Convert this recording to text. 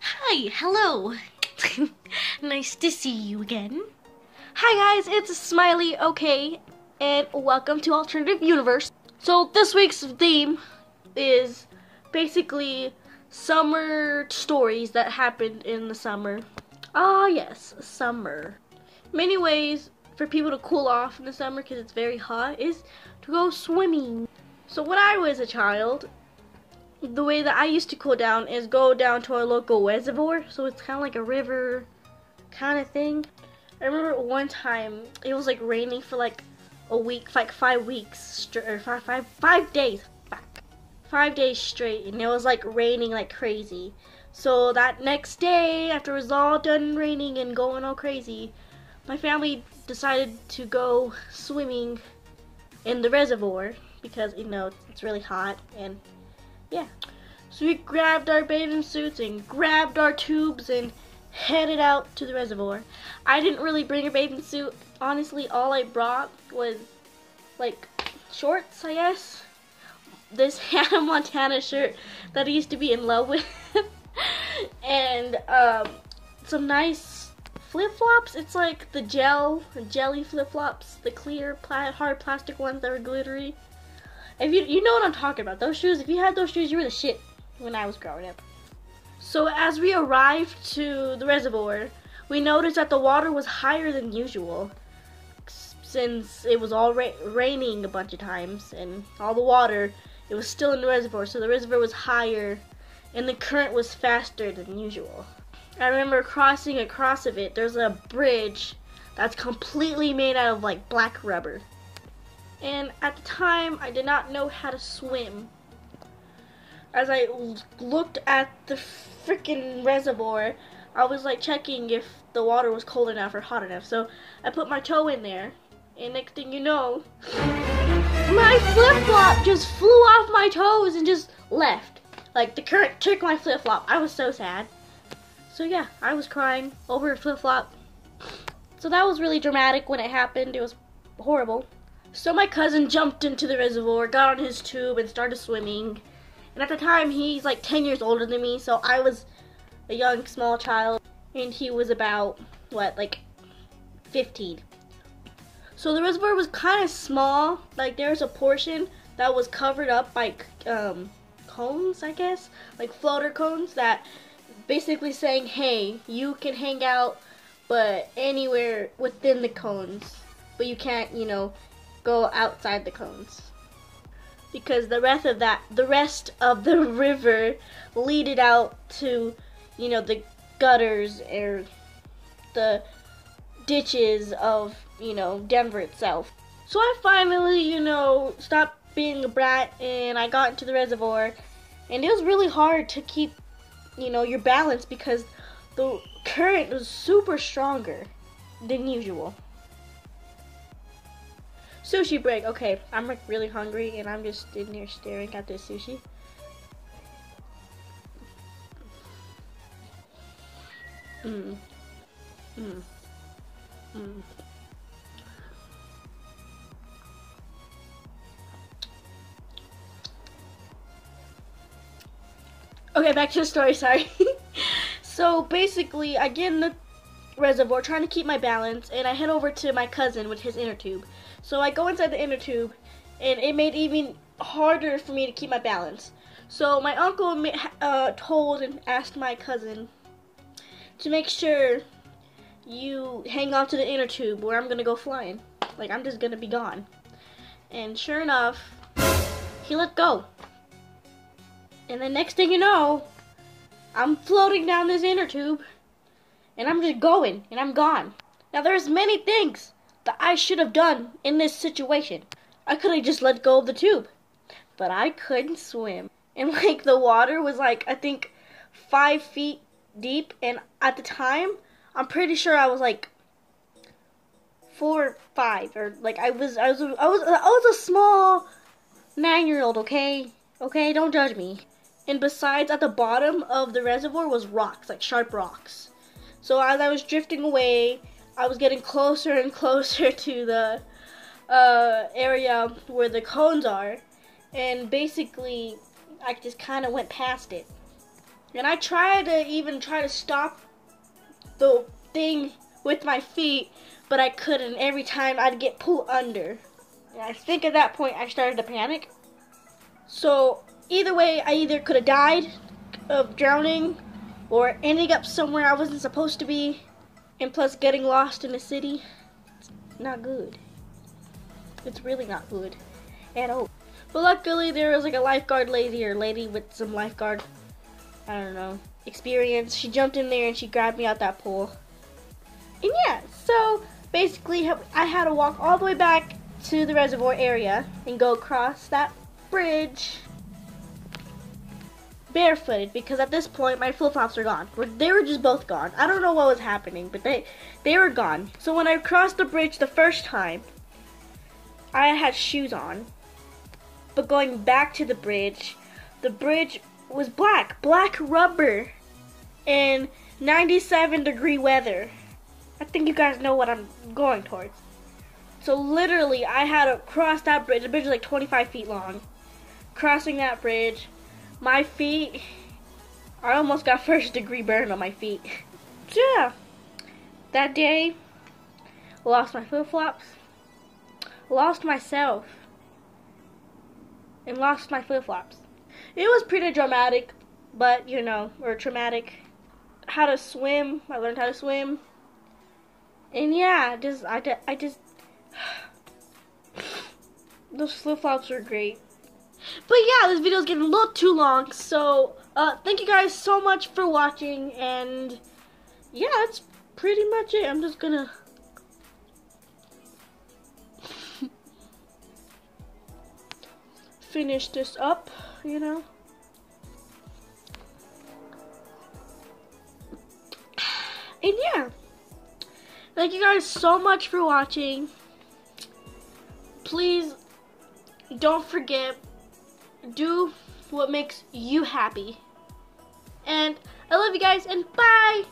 Hi, hello. Nice to see you again. Hi guys, it's Smiley, okay, and welcome to Alternative Universe. So this week's theme is basically summer stories that happened in the summer. Ah yes, summer. Many ways for people to cool off in the summer because it's very hot is to go swimming. So when I was a child, the way that I used to cool down is go down to our local reservoir. So it's kind of like a river kind of thing. I remember one time it was like raining for like a week, like 5 weeks, or five days. 5 days straight, and it was like raining like crazy. So that next day, after it was all done raining and going all crazy, my family decided to go swimming in the reservoir because, you know, it's really hot. And yeah, so we grabbed our bathing suits and grabbed our tubes and headed out to the reservoir. I didn't really bring a bathing suit. Honestly, all I brought was like shorts, I guess. This Hannah Montana shirt that I used to be in love with. And some nice flip-flops. It's like the jelly flip-flops, the clear hard plastic ones that were glittery. If you know what I'm talking about, those shoes, if you had those shoes, you were the shit when I was growing up. So as we arrived to the reservoir, we noticed that the water was higher than usual, since it was all raining a bunch of times, and all the water, it was still in the reservoir, so the reservoir was higher, and the current was faster than usual. I remember crossing across of it, there's a bridge that's completely made out of like black rubber. And at the time, I did not know how to swim. As I looked at the freaking reservoir, I was like checking if the water was cold enough or hot enough. So I put my toe in there, and next thing you know, my flip-flop just flew off my toes and just left. Like the current took my flip-flop. I was so sad. So yeah, I was crying over a flip-flop. So that was really dramatic when it happened. It was horrible. So my cousin jumped into the reservoir, got on his tube, and started swimming. And at the time, he's like 10 years older than me, so I was a young, small child, and he was about, what, like 15. So the reservoir was kind of small. Like, there was a portion that was covered up by cones, I guess, like floater cones that basically saying, hey, you can hang out, but anywhere within the cones, but you can't, you know, go outside the cones, because the rest of the river leaded out to, you know, the gutters or the ditches of, you know, Denver itself. So I finally, you know, stopped being a brat, and I got into the reservoir, and it was really hard to keep, you know, your balance because the current was super stronger than usual. Sushi break. Okay, I'm like really hungry and I'm just sitting here staring at this sushi. Mmm. Mmm. Mmm. Okay, back to the story, sorry. So basically, I get in the reservoir trying to keep my balance, and I head over to my cousin with his inner tube. So I go inside the inner tube, and it made it even harder for me to keep my balance. So my uncle told and asked my cousin to make sure you hang on to the inner tube where I'm gonna go flying. Like, I'm just gonna be gone. And sure enough, he let go. And the next thing you know, I'm floating down this inner tube, and I'm just going, and I'm gone. Now, there's many things that I should have done in this situation. I could have just let go of the tube, but I couldn't swim. And like the water was like, I think 5 feet deep, and at the time, I'm pretty sure I was like 4 or 5, or like I was a small 9-year-old. Okay, don't judge me. And besides, at the bottom of the reservoir was rocks, like sharp rocks. So as I was drifting away, I was getting closer and closer to the area where the cones are. And basically, I just kind of went past it. And I tried to stop the thing with my feet, but I couldn't. Every time I'd get pulled under. And I think at that point I started to panic. So either way, I either could have died of drowning or ending up somewhere I wasn't supposed to be. And plus getting lost in the city, it's not good. It's really not good at all. But luckily there was like a lifeguard lady with some lifeguard, I don't know, experience. She jumped in there and she grabbed me out that pool. And yeah, so basically I had to walk all the way back to the reservoir area and go across that bridge barefooted, because at this point my flip-flops are gone. They were just both gone. I don't know what was happening, but they were gone. So when I crossed the bridge the first time, I had shoes on. But going back to the bridge was black rubber and 97-degree weather. I think you guys know what I'm going towards. So literally, I had to cross that bridge. The bridge is like 25 feet long. Crossing that bridge, my feet, I almost got first-degree burn on my feet. So yeah, that day, lost my flip-flops, lost myself, and lost my flip-flops. It was pretty dramatic, but you know, or traumatic. How to swim, I learned how to swim. And yeah, I just those flip-flops were great. But yeah, this video is getting a little too long, so thank you guys so much for watching, and yeah, that's pretty much it. I'm just gonna finish this up, you know. And yeah, thank you guys so much for watching. Please don't forget, do what makes you happy. And I love you guys, and bye!